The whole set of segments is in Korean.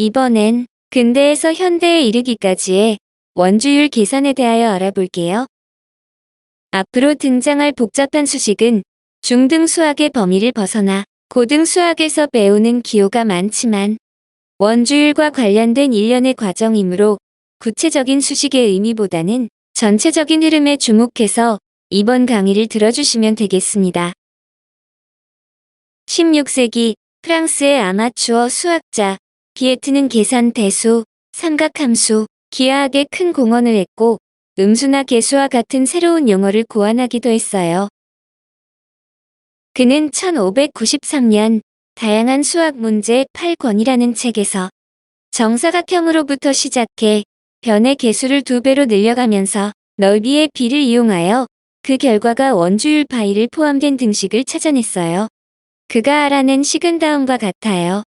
이번엔 근대에서 현대에 이르기까지의 원주율 계산에 대하여 알아볼게요. 앞으로 등장할 복잡한 수식은 중등 수학의 범위를 벗어나 고등 수학에서 배우는 기호가 많지만 원주율과 관련된 일련의 과정이므로 구체적인 수식의 의미보다는 전체적인 흐름에 주목해서 이번 강의를 들어주시면 되겠습니다. 16세기 프랑스의 아마추어 수학자 비에트는 계산 대수, 삼각함수, 기하학에 큰 공헌을 했고 음수나 계수와 같은 새로운 용어를 고안하기도 했어요. 그는 1593년 다양한 수학 문제 8권이라는 책에서 정사각형으로부터 시작해 변의 개수를 2배로 늘려가면서 넓이의 비를 이용하여 그 결과가 원주율 파이를 포함된 등식을 찾아냈어요. 그가 알아낸 식은 다음과 같아요.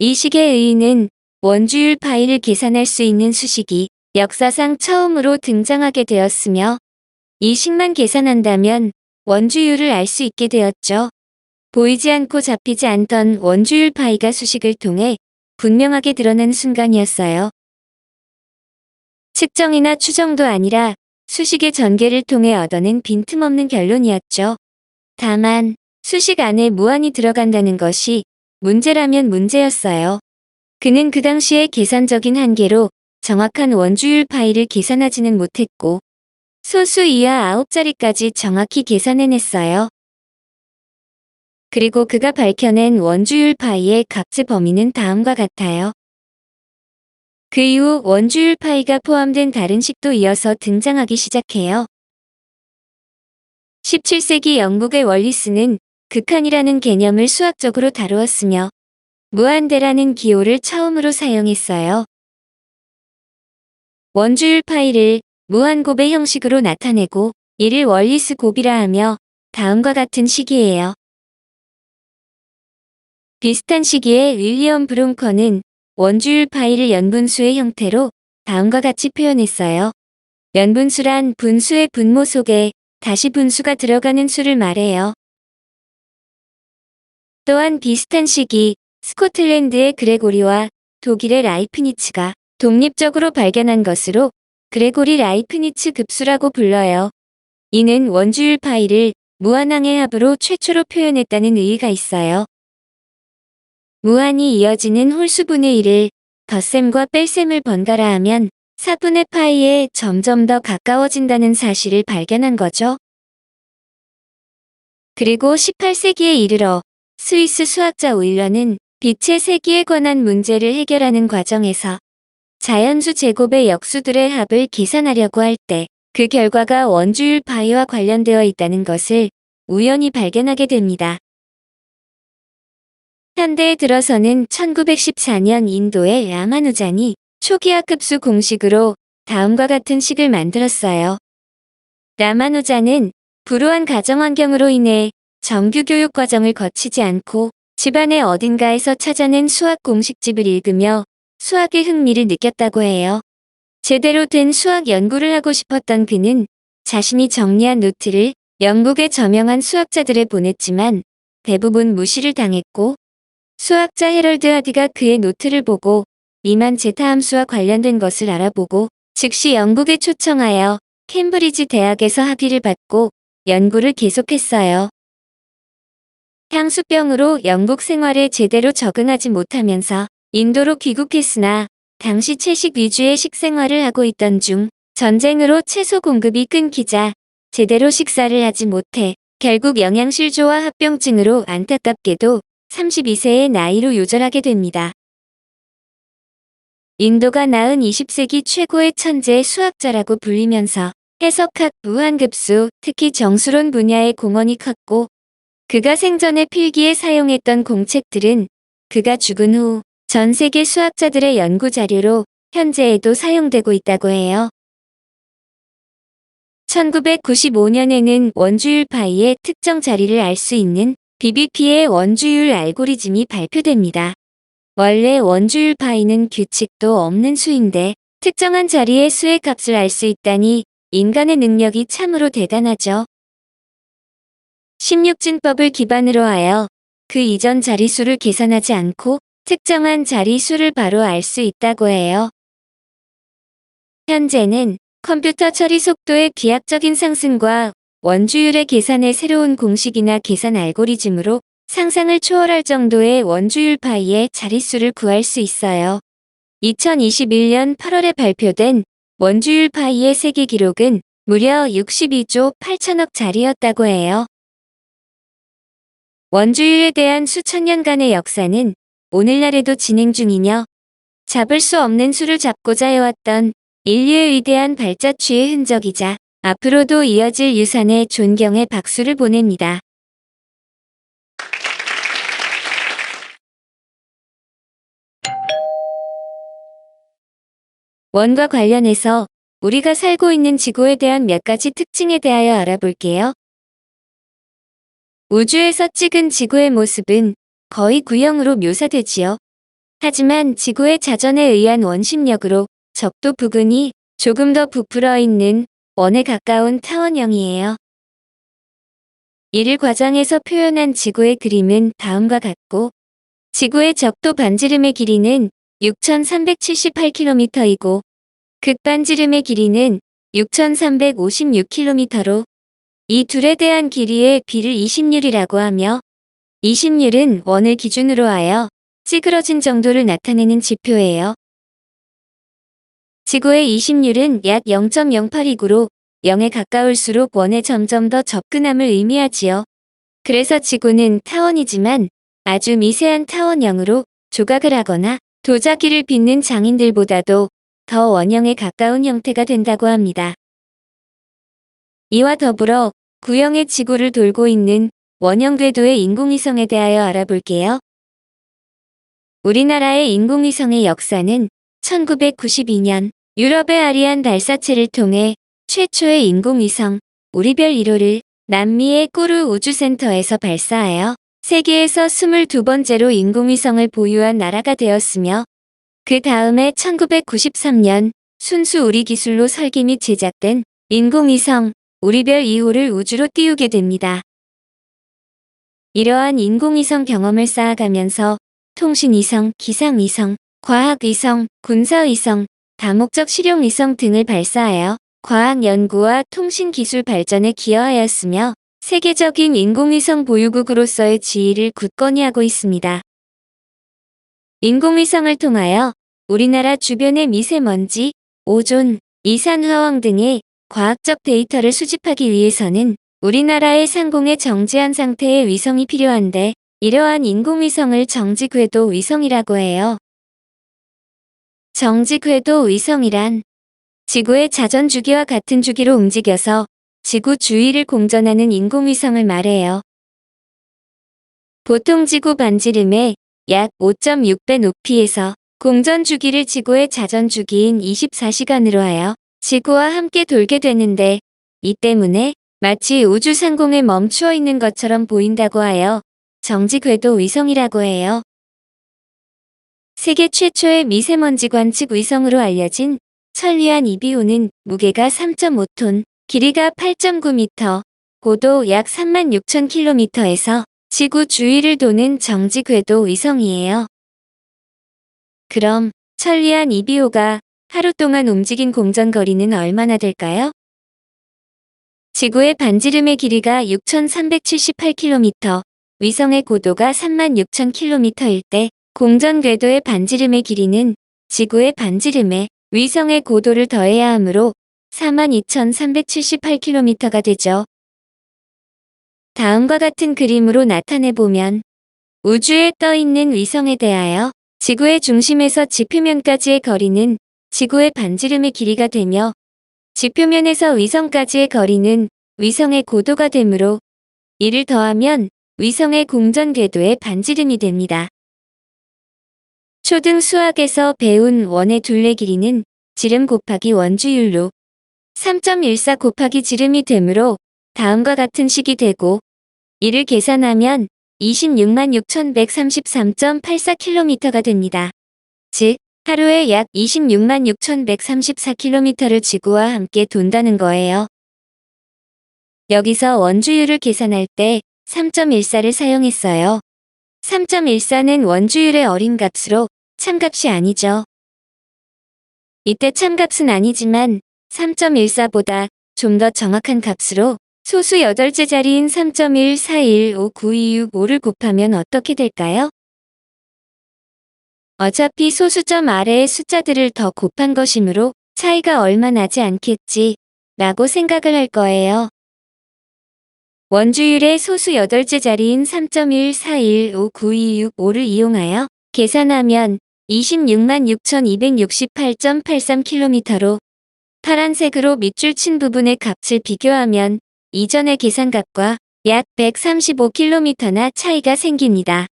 이 식의 의의는 원주율 파이를 계산할 수 있는 수식이 역사상 처음으로 등장하게 되었으며 이 식만 계산한다면 원주율을 알 수 있게 되었죠. 보이지 않고 잡히지 않던 원주율 파이가 수식을 통해 분명하게 드러난 순간이었어요. 측정이나 추정도 아니라 수식의 전개를 통해 얻어낸 빈틈없는 결론이었죠. 다만 수식 안에 무한이 들어간다는 것이 문제라면 문제였어요. 그는 그 당시의 계산적인 한계로 정확한 원주율 파이를 계산하지는 못했고 소수 이하 9자리까지 정확히 계산해냈어요. 그리고 그가 밝혀낸 원주율 파이의 값의 범위는 다음과 같아요. 그 이후 원주율 파이가 포함된 다른 식도 이어서 등장하기 시작해요. 17세기 영국의 월리스는 극한이라는 개념을 수학적으로 다루었으며 무한대라는 기호를 처음으로 사용했어요. 원주율 파이를 무한곱의 형식으로 나타내고 이를 월리스 곱이라 하며 다음과 같은 식이에요. 비슷한 시기에 윌리엄 브롱커는 원주율 파이를 연분수의 형태로 다음과 같이 표현했어요. 연분수란 분수의 분모 속에 다시 분수가 들어가는 수를 말해요. 또한 비슷한 시기 스코틀랜드의 그레고리와 독일의 라이프니츠가 독립적으로 발견한 것으로 그레고리 라이프니츠 급수라고 불러요. 이는 원주율 파이를 무한항의 합으로 최초로 표현했다는 의의가 있어요. 무한이 이어지는 홀수분의 1을 덧셈과 뺄셈을 번갈아 하면 4분의 파이에 점점 더 가까워진다는 사실을 발견한 거죠. 그리고 18세기에 이르러 스위스 수학자 오일러는 빛의 세기에 관한 문제를 해결하는 과정에서 자연수 제곱의 역수들의 합을 계산하려고 할 때 그 결과가 원주율 파이와 관련되어 있다는 것을 우연히 발견하게 됩니다. 현대에 들어서는 1914년 인도의 라마누잔이 초기화 급수 공식으로 다음과 같은 식을 만들었어요. 라마누잔은 불우한 가정환경으로 인해 정규 교육 과정을 거치지 않고 집안의 어딘가에서 찾아낸 수학 공식집을 읽으며 수학의 흥미를 느꼈다고 해요. 제대로 된 수학 연구를 하고 싶었던 그는 자신이 정리한 노트를 영국의 저명한 수학자들에 보냈지만 대부분 무시를 당했고 수학자 헤럴드 하디가 그의 노트를 보고 리만 제타 함수와 관련된 것을 알아보고 즉시 영국에 초청하여 캠브리지 대학에서 학위를 받고 연구를 계속했어요. 향수병으로 영국 생활에 제대로 적응하지 못하면서 인도로 귀국했으나 당시 채식 위주의 식생활을 하고 있던 중 전쟁으로 채소 공급이 끊기자 제대로 식사를 하지 못해 결국 영양실조와 합병증으로 안타깝게도 32세의 나이로 요절하게 됩니다. 인도가 낳은 20세기 최고의 천재 수학자라고 불리면서 해석학, 무한급수, 특히 정수론 분야의 공헌이 컸고 그가 생전에 필기에 사용했던 공책들은 그가 죽은 후 전 세계 수학자들의 연구 자료로 현재에도 사용되고 있다고 해요. 1995년에는 원주율 파이의 특정 자리를 알 수 있는 BBP의 원주율 알고리즘이 발표됩니다. 원래 원주율 파이는 규칙도 없는 수인데 특정한 자리의 수의 값을 알 수 있다니 인간의 능력이 참으로 대단하죠. 16진법을 기반으로 하여 그 이전 자리수를 계산하지 않고 특정한 자리 수를 바로 알 수 있다고 해요. 현재는 컴퓨터 처리 속도의 기하학적인 상승과 원주율의 계산의 새로운 공식이나 계산 알고리즘으로 상상을 초월할 정도의 원주율 파이의 자릿수를 구할 수 있어요. 2021년 8월에 발표된 원주율 파이의 세계 기록은 무려 62조 8천억 자리였다고 해요. 원주율에 대한 수천 년간의 역사는 오늘날에도 진행 중이며 잡을 수 없는 수를 잡고자 해왔던 인류의 위대한 발자취의 흔적이자 앞으로도 이어질 유산에 존경의 박수를 보냅니다. 원과 관련해서 우리가 살고 있는 지구에 대한 몇 가지 특징에 대하여 알아볼게요. 우주에서 찍은 지구의 모습은 거의 구형으로 묘사되지요. 하지만 지구의 자전에 의한 원심력으로 적도 부근이 조금 더 부풀어 있는 원에 가까운 타원형이에요. 이를 과장해서 표현한 지구의 그림은 다음과 같고, 지구의 적도 반지름의 길이는 6,378km이고 극반지름의 길이는 6,356km로 이 둘에 대한 길이의 비를 20률이라고 하며, 20률은 원을 기준으로 하여 찌그러진 정도를 나타내는 지표예요. 지구의 20률은 약 0.08이고로 0에 가까울수록 원에 점점 더 접근함을 의미하지요. 그래서 지구는 타원이지만 아주 미세한 타원형으로 조각을 하거나 도자기를 빚는 장인들보다도 더 원형에 가까운 형태가 된다고 합니다. 이와 더불어 구형의 지구를 돌고 있는 원형 궤도의 인공위성에 대하여 알아볼게요. 우리나라의 인공위성의 역사는 1992년 유럽의 아리안 발사체를 통해 최초의 인공위성 우리별 1호를 남미의 꾸루 우주센터에서 발사하여 세계에서 22번째로 인공위성을 보유한 나라가 되었으며, 그 다음에 1993년 순수 우리 기술로 설계 및 제작된 인공위성 우리별 2호를 우주로 띄우게 됩니다. 이러한 인공위성 경험을 쌓아가면서 통신위성, 기상위성, 과학위성, 군사위성, 다목적 실용위성 등을 발사하여 과학 연구와 통신 기술 발전에 기여하였으며 세계적인 인공위성 보유국으로서의 지위를 굳건히 하고 있습니다. 인공위성을 통하여 우리나라 주변의 미세먼지, 오존, 이산화황 등의 과학적 데이터를 수집하기 위해서는 우리나라의 상공에 정지한 상태의 위성이 필요한데, 이러한 인공위성을 정지궤도 위성이라고 해요. 정지궤도 위성이란 지구의 자전 주기와 같은 주기로 움직여서 지구 주위를 공전하는 인공위성을 말해요. 보통 지구 반지름의 약 5.6배 높이에서 공전 주기를 지구의 자전 주기인 24시간으로 하여 지구와 함께 돌게 되는데, 이 때문에 마치 우주 상공에 멈추어 있는 것처럼 보인다고 하여 정지궤도 위성이라고 해요. 세계 최초의 미세먼지 관측 위성으로 알려진 천리안 이비호는 무게가 3.5톤, 길이가 8.9m, 고도 약 36,000km에서 지구 주위를 도는 정지궤도 위성이에요. 그럼 천리안 이비호가 하루 동안 움직인 공전 거리는 얼마나 될까요? 지구의 반지름의 길이가 6,378km, 위성의 고도가 36,000km일 때 공전 궤도의 반지름의 길이는 지구의 반지름에 위성의 고도를 더해야 하므로 42,378km가 되죠. 다음과 같은 그림으로 나타내보면 우주에 떠있는 위성에 대하여 지구의 중심에서 지표면까지의 거리는 지구의 반지름의 길이가 되며, 지표면에서 위성까지의 거리는 위성의 고도가 되므로 이를 더하면 위성의 공전 궤도의 반지름이 됩니다. 초등 수학에서 배운 원의 둘레 길이는 지름 곱하기 원주율로 3.14 곱하기 지름이 되므로 다음과 같은 식이 되고, 이를 계산하면 266,133.84km가 됩니다. 즉, 하루에 약 266,134km를 지구와 함께 돈다는 거예요. 여기서 원주율을 계산할 때 3.14를 사용했어요. 3.14는 원주율의 어린 값으로 참값이 아니죠. 이때 참값은 아니지만 3.14보다 좀 더 정확한 값으로 소수 8째 자리인 3.14159265를 곱하면 어떻게 될까요? 어차피 소수점 아래의 숫자들을 더 곱한 것이므로 차이가 얼마 나지 않겠지 라고 생각을 할 거예요. 원주율의 소수 8째 자리인 3.14159265를 이용하여 계산하면 266,268.83km로 파란색으로 밑줄 친 부분의 값을 비교하면 이전의 계산값과 약 135km나 차이가 생깁니다.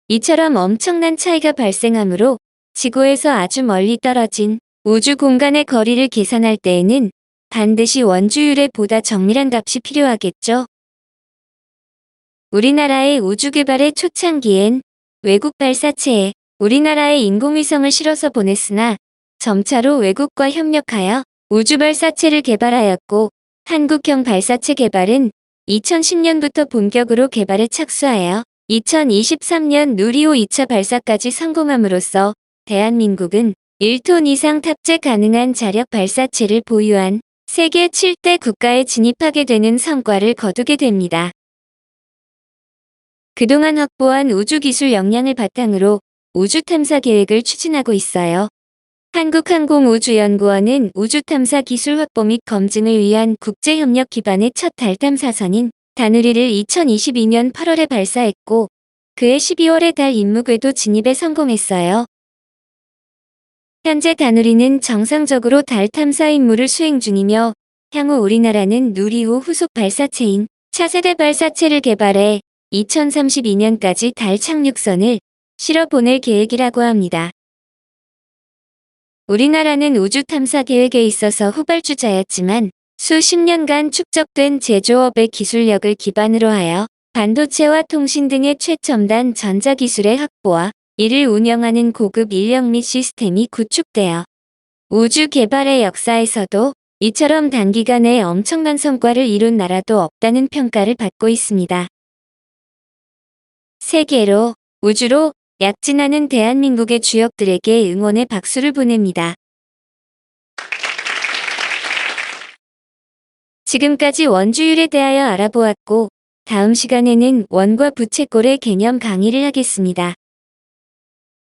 이처럼 엄청난 차이가 발생하므로 지구에서 아주 멀리 떨어진 우주 공간의 거리를 계산할 때에는 반드시 원주율에 보다 정밀한 값이 필요하겠죠. 우리나라의 우주 개발의 초창기엔 외국 발사체에 우리나라의 인공위성을 실어서 보냈으나 점차로 외국과 협력하여 우주 발사체를 개발하였고 한국형 발사체 개발은 2010년부터 본격으로 개발에 착수하여 2023년 누리호 2차 발사까지 성공함으로써 대한민국은 1톤 이상 탑재 가능한 자력 발사체를 보유한 세계 7대 국가에 진입하게 되는 성과를 거두게 됩니다. 그동안 확보한 우주기술 역량을 바탕으로 우주 탐사 계획을 추진하고 있어요. 한국항공우주연구원은 우주 탐사 기술 확보 및 검증을 위한 국제협력 기반의 첫 달 탐사선인 다누리를 2022년 8월에 발사했고 그해 12월에 달 임무궤도 진입에 성공했어요. 현재 다누리는 정상적으로 달 탐사 임무를 수행 중이며 향후 우리나라는 누리호 후속 발사체인 차세대 발사체를 개발해 2032년까지 달 착륙선을 실어 보낼 계획이라고 합니다. 우리나라는 우주 탐사 계획에 있어서 후발주자였지만 수십 년간 축적된 제조업의 기술력을 기반으로 하여 반도체와 통신 등의 최첨단 전자기술의 확보와 이를 운영하는 고급 인력 및 시스템이 구축되어 우주 개발의 역사에서도 이처럼 단기간에 엄청난 성과를 이룬 나라도 없다는 평가를 받고 있습니다. 세계로, 우주로 약진하는 대한민국의 주역들에게 응원의 박수를 보냅니다. 지금까지 원주율에 대하여 알아보았고, 다음 시간에는 원과 부채꼴의 개념 강의를 하겠습니다.